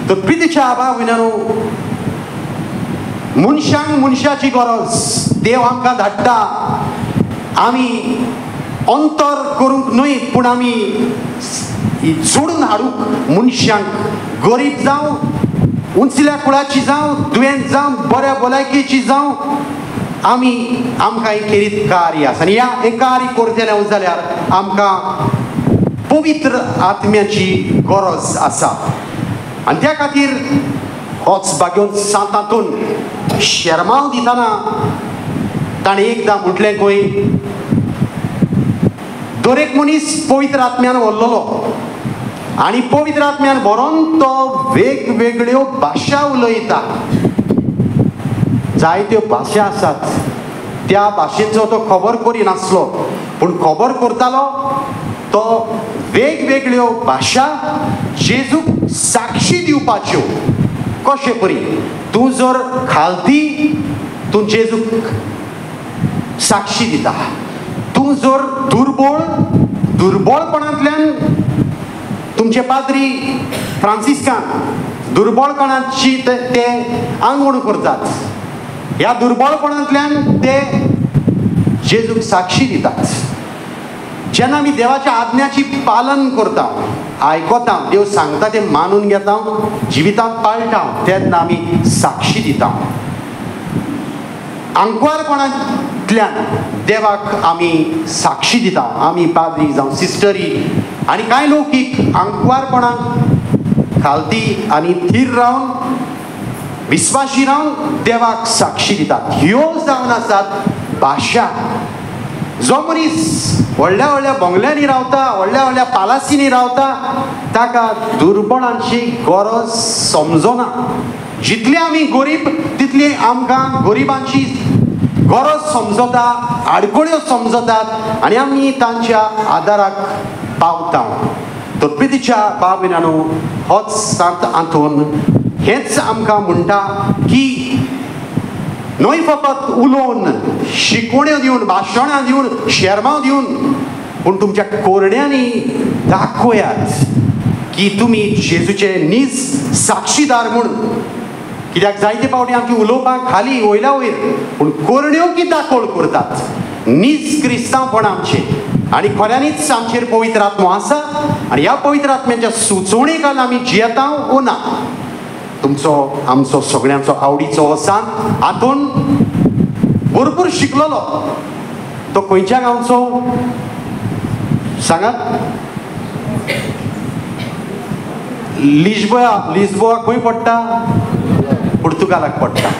तर प्रितीच्या भावनांनो, मनशांक मनशाची गरज देव आमकां धाडटा. आमी अंतर करूंक न्हय, पूण आमी जोडून हाडूंक मनशांक. गरीब जावं, उंचल्या कुळाची जावं, दुयेंत जावं, बऱ्या भलायकेची जावं, आमकां एक खेरीत कार्य आसा. आनी हें कार्य करतले जाल्यार आमकां पवित्र आत्म्याची गरज आसा. आनी त्या खातीर होच भाग्योन सांतांतून शर्माव दितना ताणें एकदां म्हटलें खंय, दर एक मनीस पवित्र आत्म्यान व्हरलेलो आनी पवित्र आत्म्यान भरोन तो वेगवेगळ्यो भाशा उलयता. जायत्यो भाशा आसात, त्या भाशेचो तो खबर करिनासलो, पूण खबर करतालो तो वेगवेगळ्यो भाशा जेजूक साक्षी दिवपाच्यो. कशे परी, तूं जर खालती तूं जेजूक साक्षी दिता. तूं जर दुर्बळपणांतल्यान, तुमचे पाद्री फ्रांसिस्कान दुर्बळपणाची ते आंगवण करतात, ह्या दुर्बळपणांतल्यान ते जेजूक साक्षी दितात. जेन्ना आमी देवाच्या आज्ञाची पालन करता, आयकता, देव सांगता तें मानून घेता, जिवितांत पाळटा, तेन्ना आमी साक्षी दिता. आंकवारपणांतल्यान देवाक आमी साक्षी दिता. आमी पाद्री जावं सिस्टरी आनी कांय लोकीक आंकवारपणाक खालती आनी थीर रावन, विस्वाशी रावन देवाक साक्षी दितात. ह्यो जावन आसात भाशा. जो मनीस व्हडल्या व्हडल्या बंगल्यांनी रावता, व्हडल्या व्हडल्या पालासींनी रावता, ताका दुर्बळांची गरज समजना. जितले आमी गरीब तितली आमकां गरिबांची गरज समजता, आडकोळ्यो समजतात आनी आमी तांच्या आदाराक पावता. तर प्रितीच्या भाव भयणांनो, होच सांत आंतोन हेच आमकां म्हणटा की न्हय फकत उलोवन, शिकवण्यो दिवन, भाशणां दिवन, शर्माव दिवन, पूण तुमच्या कोरण्यांनी दाखोयात की तुमी जेजूचे नीज साक्षीदार म्हूण. कित्याक जायते फावटी आमची उलोवपाक खाली वयल्या वयर, पूण कोरण्यो की दाखोळ करतात. नीज क्रिस्तांवपण आमचें आनी खऱ्यांनीच आमचेर पवित्र आत्मो आसा आनी ह्या पवित्र आत्म्याच्या सुचोवणे खाला आमी जियेता वो ना. तुमचो आमचो सगळ्यांचो आवडीचो हो सांत हातून भरपूर शिकलेलो. तो खंयच्या गांवचो सांगात? लिस्बोआ खंय पडटा? पुर्तुगालाक पडटा.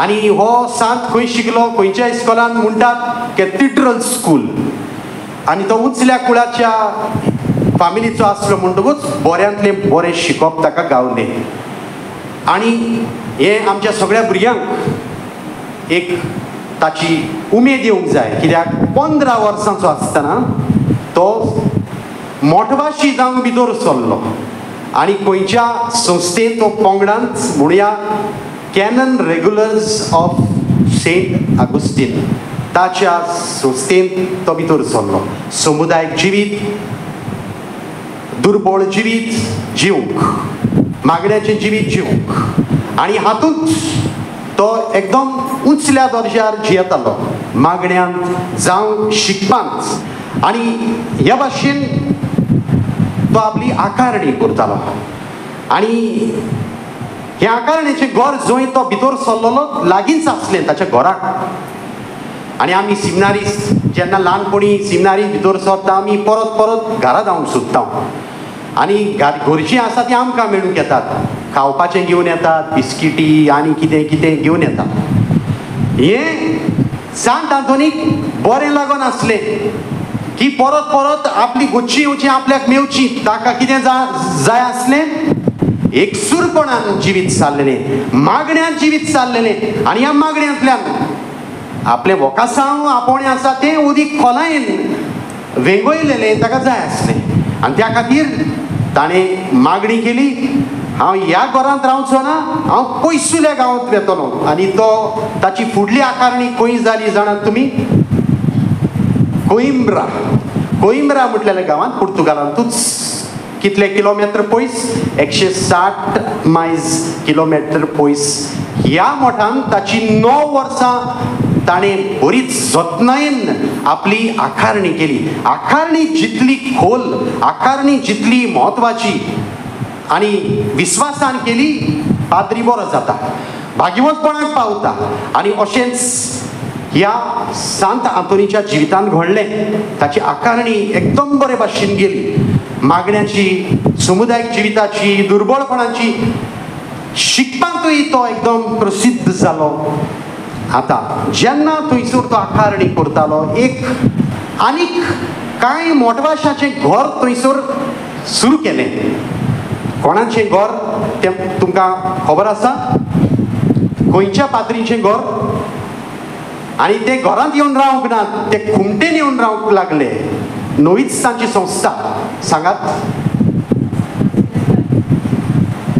आनी हो सांत खंय शिकलो? खंयच्या इस्कॉलान म्हणटात कॅथिड्रल स्कूल. आनी तो उंचल्या कुळाच्या फामिलीचो आसलो म्हणटकूच बऱ्यांतले बरें शिकप ताका गावलें. आनी हे आमच्या सगळ्या भुरग्यांक एक ताची उमेद येवंक जाय. कित्याक 15 वर्सांचो आसतना तो मोठभाशी जावन भितर सरलो आनी खंयच्या संस्थेन तो पंगडांत म्हणुया canon regulars of Saint Agostinho, ताच्या संस्थेन तो भितर सरलो. समुदायिक जिवीत, दुर्बळ जिवीत जिवंक, मागण्याचें जिवीत जिवंक आनी हातूंत तो एकदम उंचल्या दर्ज्यार जियेतालो, मागण्यांत जावं शिकपांत. आनी ह्या भाशेन तो आपली आकारणी करतालो. आनी हे आकारणेचें घर जंय तो भितर सरलेलो लागींच आसलें ताच्या घराक. आनी आमी सिमिनारिस्ट जेन्ना ल्हानपणी सिमिनारी भितर सरता, आमी परत परत घरा जावंक सोदता. आनी घरचीं आसा तीं आमकां मेळूंक येतात, खावपाचें घेवन येतात, बिस्किटी आनी कितें कितें घेवन येतात. हें सांत आंतोनीक बरें लागून आसलें की परत परत आपली गोच्ची येवची, आपल्याक मेवची. ताका कितें जाय आसलें? एकसूरपणान जिवीत चाललेलें, मागण्यांत जिवीत चाललेलें. आनी ह्या मागण्यांतल्यान आपलें वोकासांव आपोणें आसा तें उदीक खोलायेन वेंगयलेलें ताका जाय आसलें. आनी त्या खातीर ताणें मागणी केली, हांव ह्या घरांत रावचो ना, हांव पयसुल्या गांवांत वेतलो. आनी तो ताची फुडली आकारणी खंय जाली जाणात तुमी? कोइंब्रा म्हटलेल्या गांवांत पुर्तुगालांतूच कितले किलोमीटर पयस 160 मायल्स किलोमीटर पयस ह्या मोठान ताची 9 वर्सां ताणें बरीच जतनायेन आपली आकारणी केली. आकारणी जितली खोल, आकारणी जितली म्हत्वाची आनी विस्वासान केली, पाद्री बरो जाता, भाग्यवतपणाक पावता. आनी अशेंच ह्या सांत आंतोनीच्या जिवितांत घडलें. ताची आकारणी एकदम बरे भाशेन गेली. मागण्याची, समुदायीक जिविताची, दुर्बळपणाची, शिकपाकूय तो एकदम प्रसिद्ध जालो. आतां जेन्ना थंयसर तो आकारणी करतालो, एक आनीक कांय मोटवाशाचें घर थंयसर सुरू केलें. कोणाचें घर तें तुमकां खबर आसा? गोंयच्या पाद्रीचें घर. आनी ते घरांत येवन रावंक ना, ते खुमटेन येवन रावंक लागले. नवीच तांची संस्था सांगात.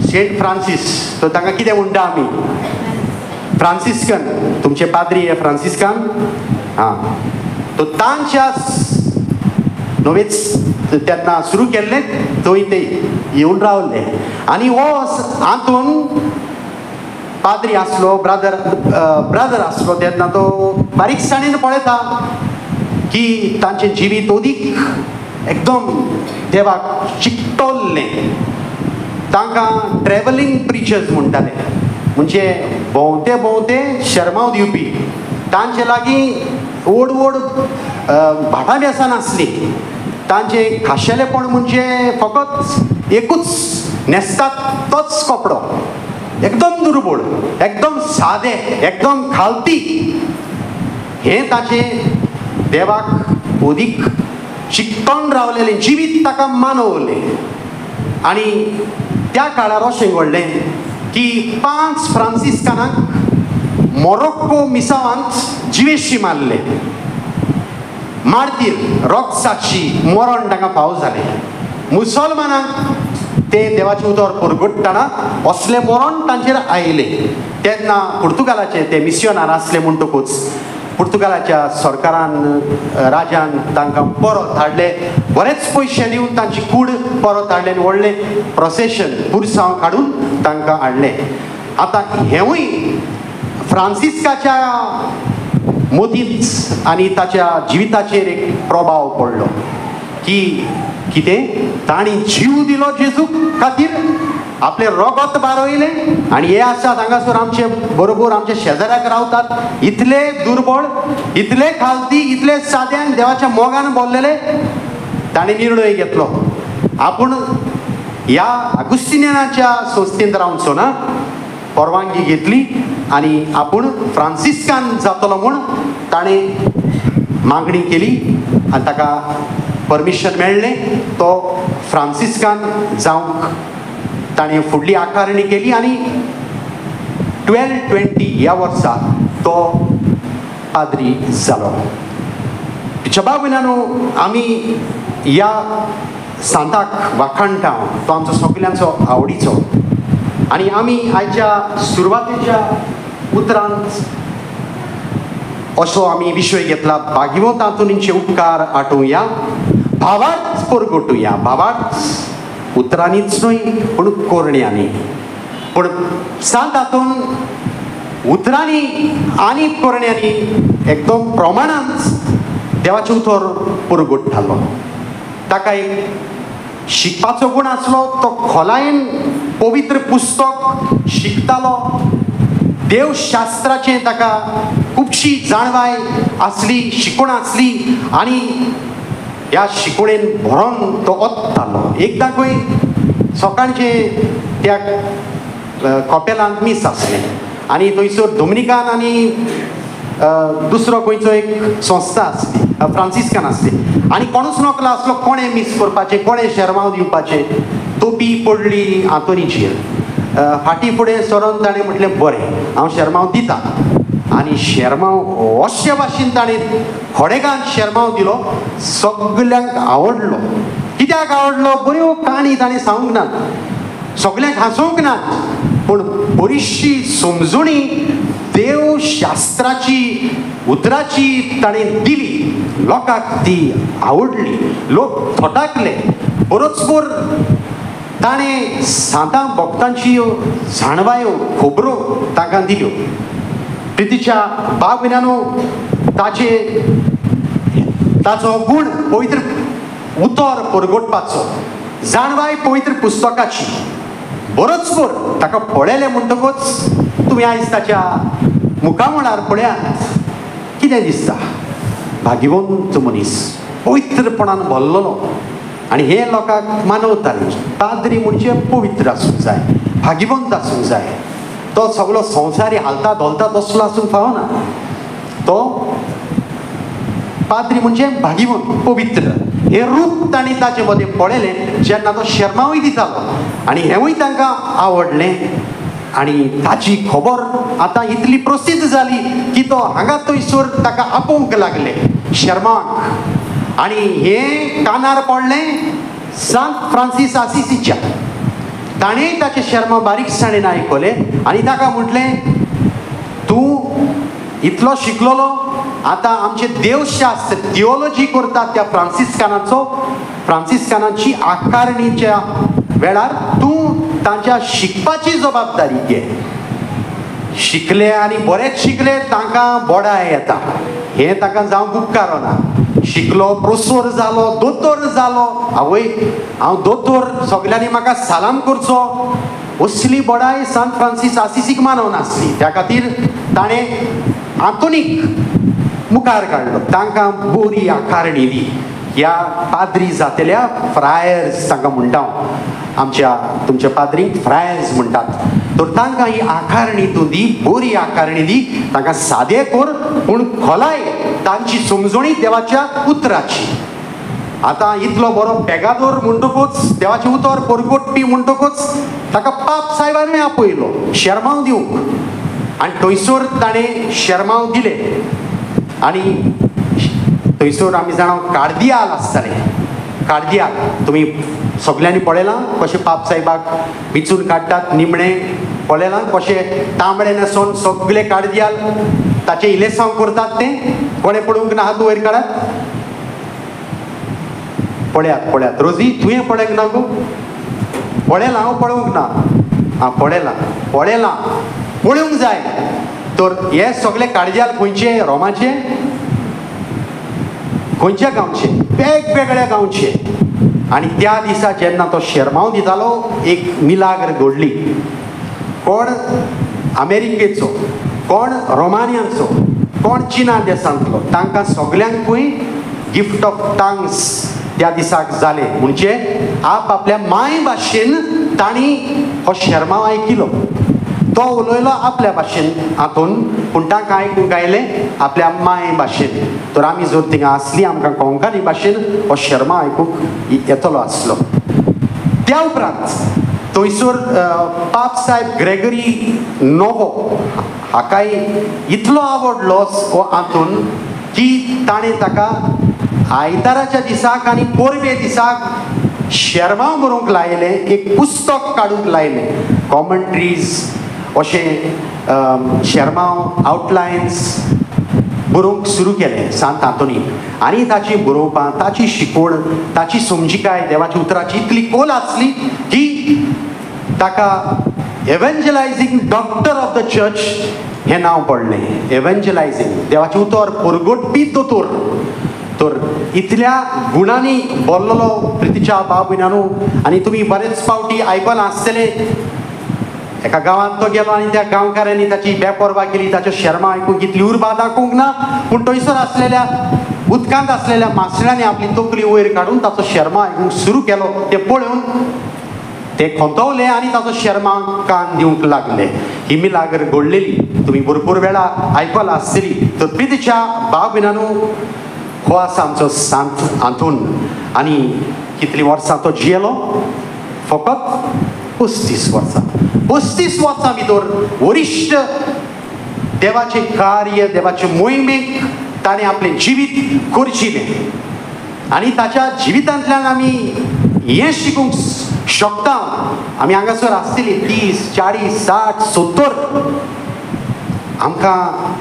Saint Francis. तो तांकां कितें म्हणटा आमी? फ्रांसिस्कन. तुमचे पाद्री हे फ्रांसिस्कान. हां, तो तांच्या नवेच तेन्ना सुरू केल्ले, थंय ते येवन रावले. आनी हो हातून पाद्री आसलो, ब्रादर आसलो तेन्ना तो बारीकसाणेन पळयता की तांचें जिवीत अदीक एकदम देवाक चिकटोल्लें. तांकां ट्रॅव्हलिंग प्रिचर्स म्हणटाले, म्हणजे भोंवते भोंवते शर्माव दिवपी. तांचे लागीं व्हड व्हड भाटां बेसां नासलीं. तांचें खाशेलेपण म्हणजे फकत एकूच न्हेसतात तोच कपडो. एकदम दुर्बळ, एकदम सादे, एकदम खालती. हें ताचें देवाक अदीक चिकटोन रावलेलें जिवीत ताका मानवलें. आनी त्या काळार अशें घडलें की 5 फ्रांसिस्कानांक मोरोक्को मिसावांत जिवेशी मारले. मारतीर, रोगसाक्षी, मरण तांकां फावो जालें. मुसलमानांक ते देवाचे उतर परगट्टना असलें मरण तांचेर आयलें. तेन्ना पुर्तुगालाचे ते मिशनार आसले म्हणटकूच पुर्तुगालाच्या सरकारान, राजान तांकां परत हाडले. बरेच पयशे दिवन तांची कूड परत हाडले आनी व्हडलें प्रोसेशन, पुरसांव काडून तांकां हाडले. आतां हेंवूय फ्रांसिस्काच्या मोतींत आनी ताच्या जिविताचेर एक प्रभाव पडलो की कितें ताणी जीव दिलो जेजू खातीर, आपले रगत बारोयलें. आनी हे आसात हांगासर आमचे बरोबर आमच्या शेजाऱ्याक रावतात, इतले दुर्बळ, इतले खालती, इतले साद्यान देवाच्या मोगान बोल्लेले. ताणें निर्णय घेतलो आपूण ह्या आगुस्तिनियनाच्या संस्थेंत रावचो ना. परवानगी घेतली आनी आपूण फ्रांसिस्कान जातलो म्हूण ताणें मागणी केली आनी ताका परमिशन मेळ्ळें. तो फ्रांसिस्कान जावंक ताणें फुडली आकारणी केली आनी 1220 ह्या वर्सा तो पाद्री जालो. बाब विनानू आमी ह्या सांताक वाखाणटा. तो आमचो सगल्यांचो आवडीचो. आनी आमी आयच्या सुरवातेच्या उतरांत असो आमी विशय घेतला, भागवत आंतोनीचे उपकार आठोवया, भावार्थ परगटुया. भावार्थ उतरांनीच न्हय पूण कोरण्यांनी. पूण सांत हातून उतरांनी आनी कोरण्यांनी एकदम प्रमाणांत देवाचे उतर परगट्टालो. ताका एक शिकपाचो गूण आसलो. तो खोलायेन पवित्र पुस्तक शिकतालो. देवशास्त्राचें ताका खुबशी जाणवाय आसली, शिकवण आसली आनी ह्या शिकवणेन भरोन तो ओत्तालो. एकदां खंय सकाळचे त्या कॉपेलांत मीस आसलें आनी थंयसर दोमिनिकान आनी दुसरो खंयचो एक संस्था आसली, फ्रांसिस्कान आसली. आनी कोणूच नकलो आसलो कोणें मीस करपाचें, कोणें शर्माव दिवपाचें. तोपी पडली आंतोनीचेर. फाटीं फुडें सरोन ताणें म्हटलें बरें हांव शर्माव दितां. आनी शर्माव अशे भाशेन ताणें खोडेगांत शर्माव दिलो. सगल्यांक आवडलो. कित्याक आवडलो? बऱ्यो काणी ताणें सांगूंक नात, सगल्यांक हांसोवंक नात, पूण बरीचशी समजुणी देवशास्त्राची उतराची ताणें दिली. लोकांक ती आवडली. लोक थोटाकले. बरोचभर ताणें सातां भक्तांची जाणवायो खबरो ताका दिल्यो. प्रितीच्या भाव भयणांनो, ताचो गूण पवित्र उतर परगटपाचो, जाणवाय पवित्र पुस्तकाची बरोचभर ताका पळयलें म्हणटकूच तुमी आयज ताच्या मुखामळार पळयात, कितें दिसता? भाग्यवंत मनीस, पवित्रपणान भरलेलो. आनी हे लोकांक मानवताले. पाद्री म्हणजे पवित्र आसूंक जाय, भाग्यवंत आसूंक जाय. तो सगळो संवसारी हालता धोलता तसलो आसूंक फावना. तो पाद्री म्हणजे भाग्यवंत, पवित्र. हे रूप तांणी ताचे मदें पळयलें जेन्ना तो शर्मावय दितालो. आनी हेंवूय तांकां आवडलें. आनी ताची खबर आतां इतली प्रसिद्ध जाली की तो हांगा थंयसर ताका आपोवंक लागले शर्माक. आनी हें कानार पडलें सांत फ्रांसीस आसिसीच्या. ताणेंय ताचे शर्मा बारीकसाणेन आयकलें आनी ताका म्हटलें, तूं इतलो शिकलेलो, आतां आमचें देवशास्त्र थियोलॉजी करतात त्या फ्रांसिस्कानांची आकारणीच्या वेळार तूं तांच्या शिकपाची जबाबदारी घे. शिकले आनी बरेंच शिकले तांकां बोडाय येता. हें ताका जावंक उपकारना. शिकलो, प्रोफेसर जालो, दोतोर जालो, आवय हांव दोतोर, सगल्यांनी म्हाका सलाम करचो, असली बडाय सांत फ्रांसीस आसिसीक मानवनासली. त्या खातीर ताणें आतुनीक मुखार काडलो. तांकां बरी आकारणी दी. ह्या पाद्री जातल्या फ्रायर्स तांकां म्हणटा आमच्या तुमच्या पाद्रीक फ्रायर्स म्हणटात. तर तांकां ही आकारणी तूं दी, बरी आकारणी दी. तांकां सादें कर पूण खोलाय तांची समजणी देवाच्या उतराची. आतां इतलो बरो पेगादोर म्हणटकूच, देवाचें उतर परगटपी म्हणटकूच ताका पाप साहेबानूय आपयलो शर्माव दिवंक. आनी थंयसर ताणें शर्माव दिले. आनी थंयसर आमी जाणा कार्दियाल आसताले. कार्दियाल तुमी सगल्यांनी पळयलां कशें पाप साहेबाक विचून काडटात. निमणें पळयलां कशें तांबडे न्हेसोन सगळे कार्दियाल ताचें इलेसांव करतात. तें कोणें पळोवंक ना? हात वयर काडात. पळयात पळयात. रोजी तुवें पळयंक ना गो? पळयलां हांव, पळोवंक ना. हां पळयलां पळयलां, पळोवंक जाय. तर हे सगळे कार्दियाल खंयचे? रोमाचे? खंयच्या गांवचे? वेगवेगळ्या गांवचे. आनी त्या दिसा जेन्ना तो शर्माव दितालो एक मिलाग्र घडली. कोण अमेरिकेचो, कोण रोमानियाचो, कोण चिना देशांतलो, तांकां सगल्यांकूय गिफ्ट ऑफ टंग्स त्या दिसाक जाले. म्हणजे आप आपल्या माय भाशेन तांणी हो शर्माव आयकिलो. तो उलयलो आपल्या भाशेन हातून, पूण तांकां आयकूंक आयलें आपल्या माय भाशेन. तर आमी जर थिंगा आसली आमकां कोंकणी भाशेन हो शर्माव आयकूंक येतलो आसलो. त्या उपरांत थंयसर पाप साहेब ग्रेगरी नोवो हाकाय इतलो आवडलो हो हातून की ताणें ताका आयताराच्या दिसाक आनी पोरबे दिसाक शर्माव बरोवंक लायलें. एक पुस्तक काडूंक लायलें. कॉमेंट्रीज अशें शर्माव आउटलायन्स बरोवंक सुरू केलें सांत हातुनी. आनी ताची बरोवपां, ताची शिकवण, ताची समजिकाय देवाच्या उतराची इतली खोल आसली की ताका एवेंजलायझींग डॉक्टर ऑफ द चर्च हें नांव पडलें. एवेंजलायझींग, देवाचें उतर परगटपी दोतोर. तर इतल्या गुणांनी भरलेलो प्रितीच्या भाव भयणांनो. आनी तुमी बरेच फावटी आयकलां आसतलें एका गांवांत तो गेलो आनी त्या गांवकारांनी ताची बेपरवा केली. ताचो शर्मा आयकूंक इतली उर्बा दाखोवंक ना, पूण थंयसर आसलेल्या उदकांत आसलेल्या माशेलांनी आपली तकली वयर काडून ताचो शर्मा आयकूंक सुरू केलो. ते पळोवन ते खोंतवले आनी ताचो शर्मा कान दिवंक लागले. ही मिलाग्र घडलेली तुमी भरपूर वेळा आयकलां आसतली. तर प्रितीच्या भाव भयणांनो, हो आसा आमचो सांत हातून. आनी कितलीं वर्सां तो जियेलो? फकत 35 वर्सां. 35 वर्सां भितर वरिश्ठ देवाचें कार्य, देवाचे मोहिमेक ताणें आपलें जिवीत खर्चिलें. आनी ताच्या जिवितांतल्यान आमी हें शिकूंक शकता. आमी हांगासर आसतलीं 30, 40, 60, 70 आमकां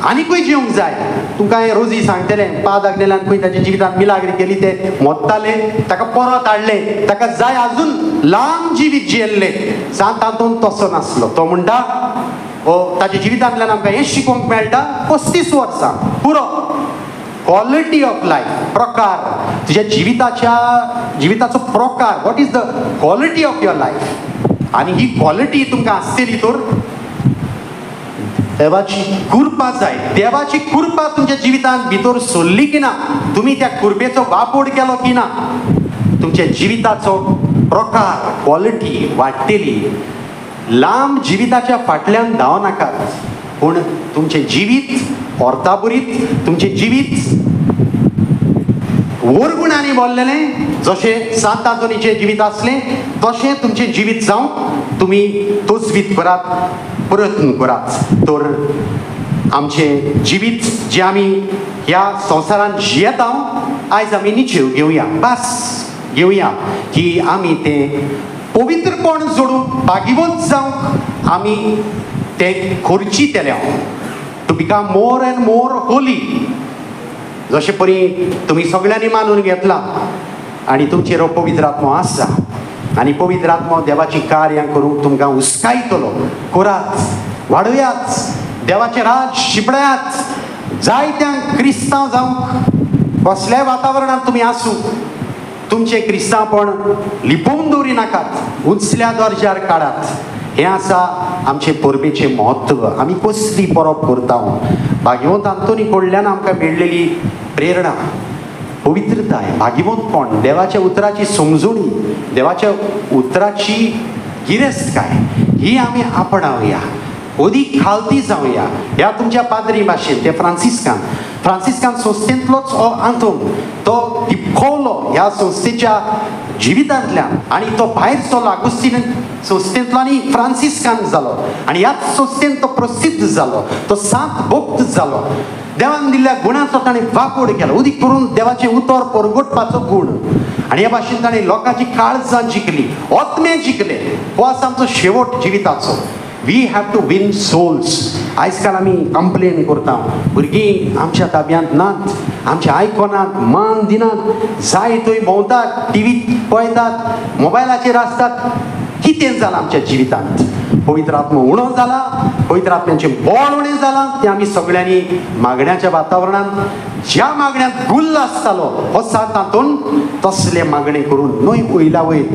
आनीकूय जिवंक जाय. तुमकां हांवें रोजी सांगतलें 5 आगलेल्यान खंय ताच्या जिवितांत मिलाग्री केली, ते मोत्ताले, ताका परत हाडले, ताका जाय आजून लांब जिवीत जियेल्ले. सांत तातूंत तसो नासलो. तो म्हणटा ताच्या जिवितांतल्यान आमकां हें शिकोवंक मेळटा, 35 वर्सां पुरो क्वॉलिटी ऑफ लायफ, प्रकार, तुज्या जिविताचो प्रकार, what is the quality of your life. आनी ही क्वॉलिटी तुमकां आसतली तर देवाची कृपा जाय. देवाची कृपा तुमच्या जिवितांत भितर सोडली की ना, तुमी त्या कृपेचो वापर केलो की ना, तुमच्या जिविताचो प्रकार, क्वॉलिटी वाडटली. लांब जिविताच्या फाटल्यान धांवनाकात, पूण तुमचें जिवीत ऑर्थाबरीत, तुमचें जिवीत वरगुणांनी भरलेलें, जशें सांत आंतोनीचें जिवीत आसलें तशें तुमचें जिवीत जावंक तुमी तोचवीत करात, प्रयत्न करात. तर आमचें जिवीत जें आमी ह्या संवसारांत जियेता, आयज आमी निश्चय घेवया, भास घेवया की आमी तें पवित्रपण जोडूंक, भागीवंत जावंक आमी तें करचें to become more and more holy. जशें परी तुमी सगळ्यांनी मानून घेतला आनी तुमचेर हो पवित्र आत्मो आसा, आनी पवित्र आत्मो देवाची कार्यां करूंक तुमकां उस्कायतलो. करात, वाडयात, देवाचें राज शिपडायात. जायत्यांक क्रिस्तांव जावंक कसल्याय वातावरणांत तुमी आसूं, तुमचें क्रिस्तांवपण लिपोवन दवरिनाकात, उंचल्या दर्ज्यार काडात. हें आसा आमचें परबेचें म्हत्व. आमी कसली परब करता. भागीवंत आंतोनी कडल्यान आमकां मेळिल्ली प्रेरणा, पवित्रताय, भागीवंतपण, देवाच्या उतराची समजुणी, देवाच्या उतराची गिरेस्तकाय ही आमी आपणावया, अदीक खालती जावया. ह्या तुमच्या पाद्री भाशेन ते फ्रांसिस्कान संस्थेंतलोच हो आंतोन तो टिपखोवलो ह्या संस्थेच्या जिवितांतल्यान, आनी तो भायर सरलो आगुस्तीन संस्थेंतलो आनी फ्रांसिस्कान जालो, आनी ह्याच संस्थेन तो प्रसिद्ध जालो, तो सांत भक्त जालो. देवान दिल्ल्या गुणांचो ताणें वापर केलो, उदीक करून देवाचें उतर परगटपाचो गूण, आनी ह्या भाशेन ताणें लोकांची काळजां जिखली, आत्मे जिखले. हो आसा आमचो शेवट जिविताचो. We have to win souls. आयज काल आमी कंप्लेन करता, भुरगीं आमच्या ताब्यांत नात, आमचे आयकनात, मान दिनात, जाय थंय भोंवतात, टीव्ही पळयतात, मोबायलाचेर आसतात. कितें जालां आमच्या जिवितांत? पवित्र आत्मो उणो जाला, पवित्र आत्म्याचें बळ उणें जालां. तें आमी सगळ्यांनी मागण्याच्या वातावरणांत ज्या मागण्यांत गुल्ल आसतालो हो सांत आंतोन तसले मागणे करून न्हय वयला वयर,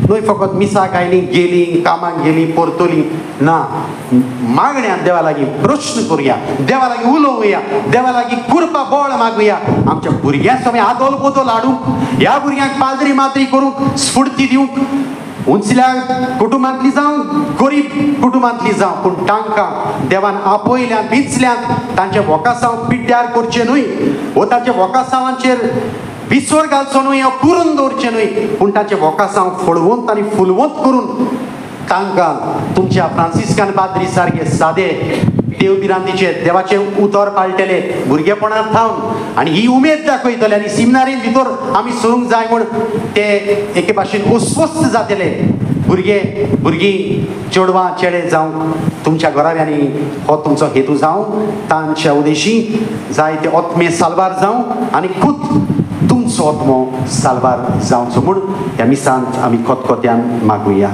न्हय फकत मिसाक आयली, गेली, कामाक गेली, परतली ना, मागण्यांत देवा लागीं प्रश्न करुया, देवा लागीं उलोवया, देवा लागीं कृपा बळ मागुया. आमच्या भुरग्यांक सगळें आदोल बदल हाडूंक, ह्या भुरग्यांक पाद्री माद्री करूंक, स्फूर्ती दिवंक, उंचल्या कुटुंबांतली जावं गरीब कुटुंबांतली जावं, पूण तांकां देवान आपयल्यान बिचल्यान तांचे वोकासांव पिड्ड्यार करचें न्हय, वो तांच्या वोकासांवांचेर विस्वर घालचो न्हय, पुरून दवरचें न्हय, पूण तांचे वोकासांव फळवंत आनी फुलवंत करून तांकां तुमच्या फ्रांसिस्कान पाद्री सारके सादे देवबिरांतीचे देवाचे उतर पाळटले भुरगेपणांत थावन, आनी ही उमेद दाखयतले, आनी सिमिनारीन भितर आमी सरूंक जाय म्हूण ते एके भाशेन अस्वस्थ जातले. भुरगीं चेडवां चेडे जावं तुमच्या घराव्यांनी हो तुमचो हेतू जावं, तांच्या उदेशी जाय ते आत्मे साल्वार जावं, आनी खूद तुमचो आत्मो साल्वार जावचो म्हूण ह्या मिसांत आमी खोतखोत्यान मागुया.